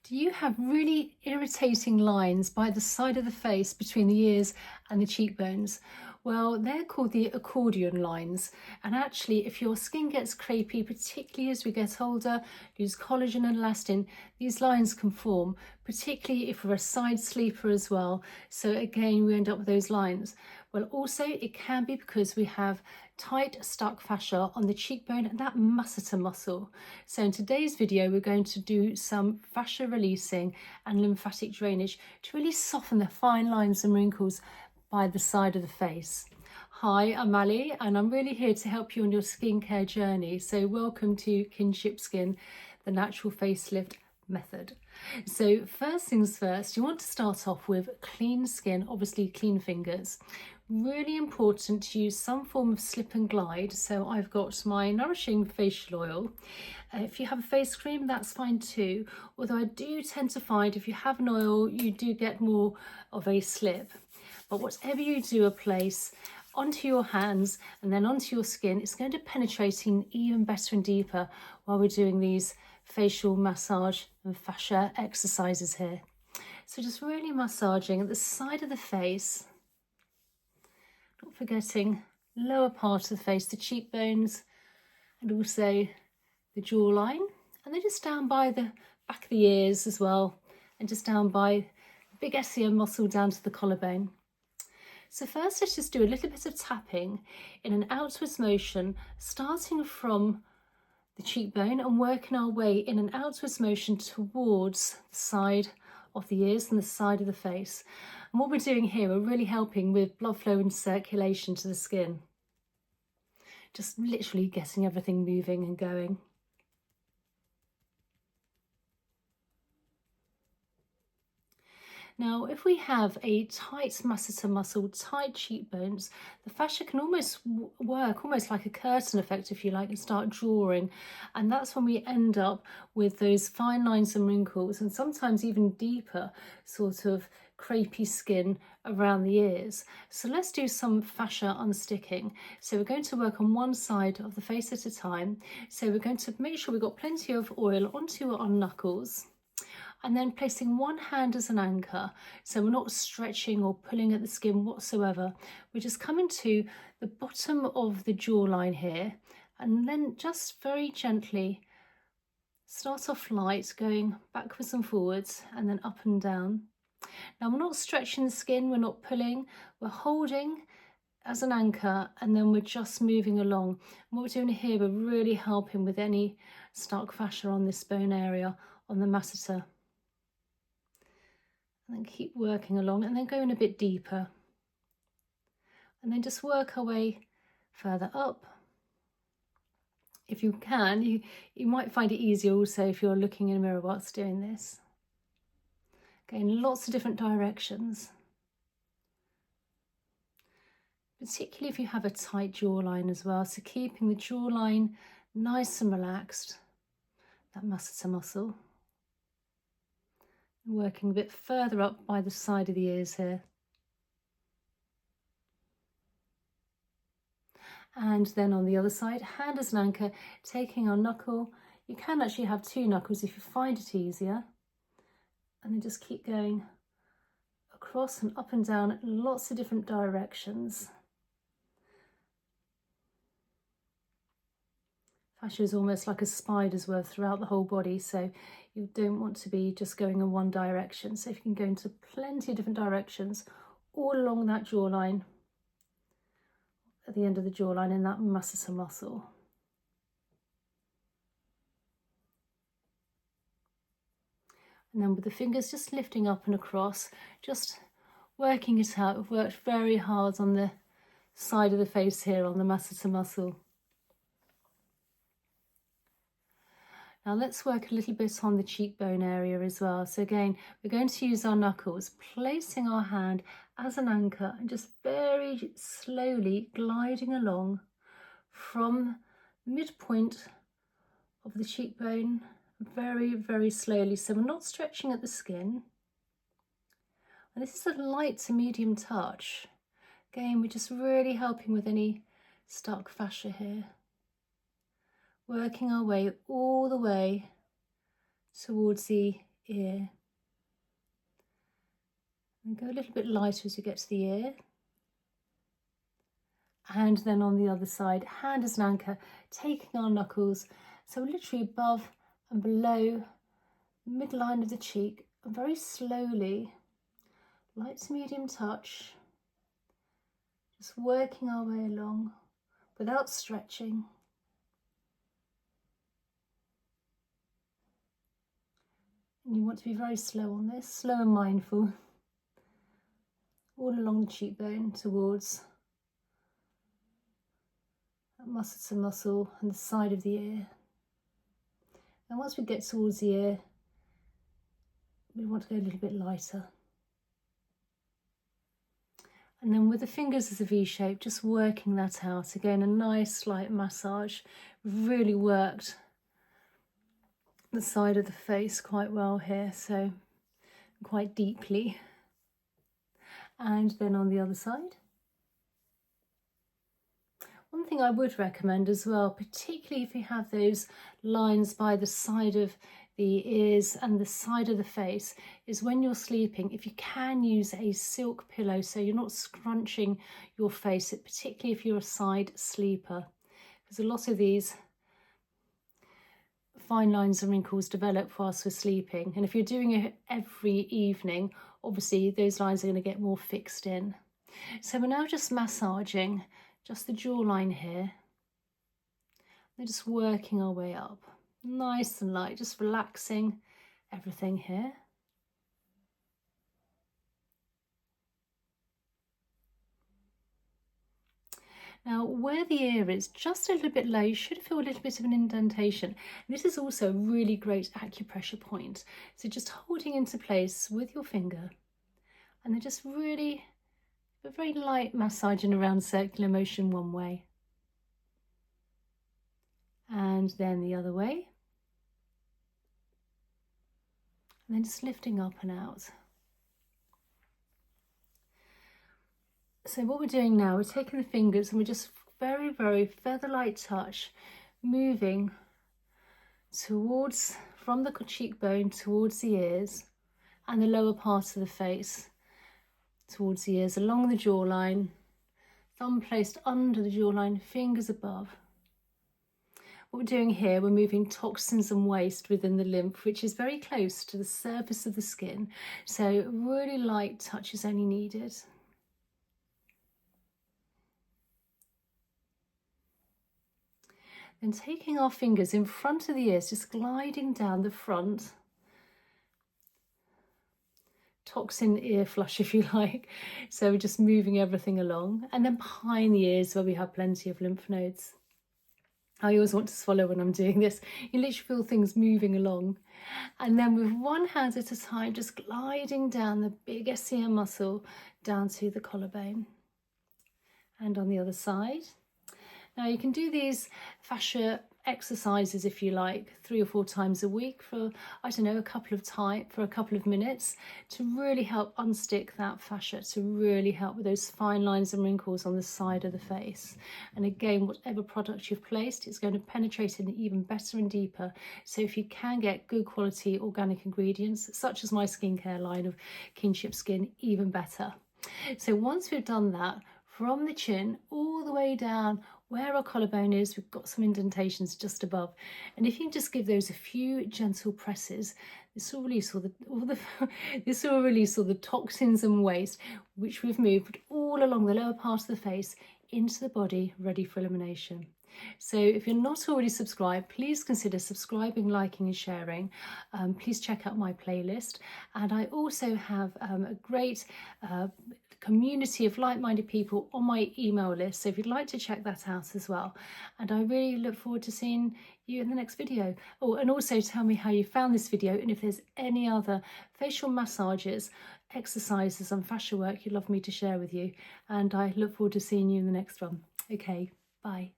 Do you have really irritating lines by the side of the face between the ears and the cheekbones? Well, they're called the accordion lines. And actually, if your skin gets crepey, particularly as we get older, lose collagen and elastin, these lines can form, particularly if we're a side sleeper as well. So again, we end up with those lines. Well, also it can be because we have tight stuck fascia on the cheekbone and that masseter muscle. So in today's video, we're going to do some fascia releasing and lymphatic drainage to really soften the fine lines and wrinkles by the side of the face. Hi, I'm Ali and I'm really here to help you on your skincare journey. So welcome to Kinship Skin, the natural facelift method. So first things first, you want to start off with clean skin, obviously clean fingers. Really important to use some form of slip and glide. So I've got my Nourishing Facial Oil. If you have a face cream, that's fine too. Although I do tend to find if you have an oil, you do get more of a slip. But whatever you do place onto your hands and then onto your skin, it's going to penetrate in even better and deeper while we're doing these facial massage and fascia exercises here. So just really massaging at the side of the face, not forgetting lower part of the face, the cheekbones and also the jawline, and then just down by the back of the ears as well, and just down by the big SEM muscle down to the collarbone. So first, let's just do a little bit of tapping in an outwards motion, starting from the cheekbone and working our way in an outwards motion towards the side of the ears and the side of the face. And what we're doing here, we're really helping with blood flow and circulation to the skin. Just literally getting everything moving and going. Now, if we have a tight masseter muscle, tight cheekbones, the fascia can almost work almost like a curtain effect, if you like, and start drawing. And that's when we end up with those fine lines and wrinkles, and sometimes even deeper sort of crepey skin around the ears. So let's do some fascia unsticking. So we're going to work on one side of the face at a time. So we're going to make sure we've got plenty of oil onto our knuckles, and then placing one hand as an anchor. So we're not stretching or pulling at the skin whatsoever. We're just coming to the bottom of the jawline here, and then just very gently start off light, going backwards and forwards and then up and down. Now we're not stretching the skin, we're not pulling, we're holding as an anchor, and then we're just moving along. And what we're doing here, we're really helping with any stuck fascia on this bone area on the masseter. And then keep working along and then going a bit deeper. And then just work our way further up. If you can, you might find it easier also if you're looking in a mirror whilst doing this. Again, lots of different directions. Particularly if you have a tight jawline as well. So keeping the jawline nice and relaxed, that masseter muscle. Working a bit further up by the side of the ears here. And then on the other side, hand as an anchor, taking our knuckle. You can actually have two knuckles if you find it easier. And then just keep going across and up and down, lots of different directions. Fascia is almost like a spider's web throughout the whole body, so you don't want to be just going in one direction. So if you can go into plenty of different directions all along that jawline, at the end of the jawline in that masseter muscle. And then with the fingers just lifting up and across, just working it out. We've worked very hard on the side of the face here on the masseter muscle. Now let's work a little bit on the cheekbone area as well. So again, we're going to use our knuckles, placing our hand as an anchor and just very slowly gliding along from the midpoint of the cheekbone, very, very slowly. So we're not stretching at the skin. And this is a light to medium touch. Again, we're just really helping with any stuck fascia here. Working our way all the way towards the ear. And go a little bit lighter as you get to the ear. And then on the other side, hand as an anchor, taking our knuckles, so literally above and below midline of the cheek, and very slowly, light to medium touch, just working our way along without stretching. And you want to be very slow on this, slow and mindful, all along the cheekbone towards that Masseter muscle and the side of the ear. And once we get towards the ear, we want to go a little bit lighter. And then with the fingers as a V shape, just working that out. Again, a nice slight massage. Really worked the side of the face quite well here, so quite deeply. And then on the other side. One thing I would recommend as well, particularly if you have those lines by the side of the ears and the side of the face, is when you're sleeping, if you can use a silk pillow so you're not scrunching your face, particularly if you're a side sleeper, because a lot of these fine lines and wrinkles develop whilst we're sleeping, and if you're doing it every evening, obviously those lines are going to get more fixed in. So we're now just massaging just the jawline here. We're just working our way up, nice and light, just relaxing everything here. Now, where the ear is, just a little bit low, you should feel a little bit of an indentation. This is also a really great acupressure point. So just holding into place with your finger, and then just really a very light massaging around, circular motion one way. And then the other way. And then just lifting up and out. So what we're doing now, we're taking the fingers and we're just very, very feather-light touch, moving towards, from the cheekbone towards the ears and the lower part of the face, towards the ears, along the jawline, thumb placed under the jawline, fingers above. What we're doing here, we're moving toxins and waste within the lymph, which is very close to the surface of the skin. So really light touch is only needed. Then taking our fingers in front of the ears, just gliding down the front, toxin ear flush if you like, so we're just moving everything along, and then behind the ears where we have plenty of lymph nodes. I always want to swallow when I'm doing this. You literally feel things moving along, and then with one hand at a time, just gliding down the big SCM muscle down to the collarbone, and on the other side. Now you can do these fascia exercises if you like 3 or 4 times a week for, I don't know, a couple of minutes to really help unstick that fascia, to really help with those fine lines and wrinkles on the side of the face. And again, whatever product you've placed, it's going to penetrate in even better and deeper. So if you can get good quality organic ingredients, such as my skincare line of Kinship Skin, even better. So once we've done that, from the chin all the way down where our collarbone is, we've got some indentations just above, and if you can just give those a few gentle presses, this will release all the toxins and waste which we've moved all along the lower part of the face into the body, ready for elimination. So if you're not already subscribed, please consider subscribing, liking and sharing. Please check out my playlist, and I also have a great community of like-minded people on my email list, so if you'd like to check that out as well. And I really look forward to seeing you in the next video. Oh, and also tell me how you found this video, and if there's any other facial massages, exercises and fascia work you'd love me to share with you. And I look forward to seeing you in the next one. Okay, bye.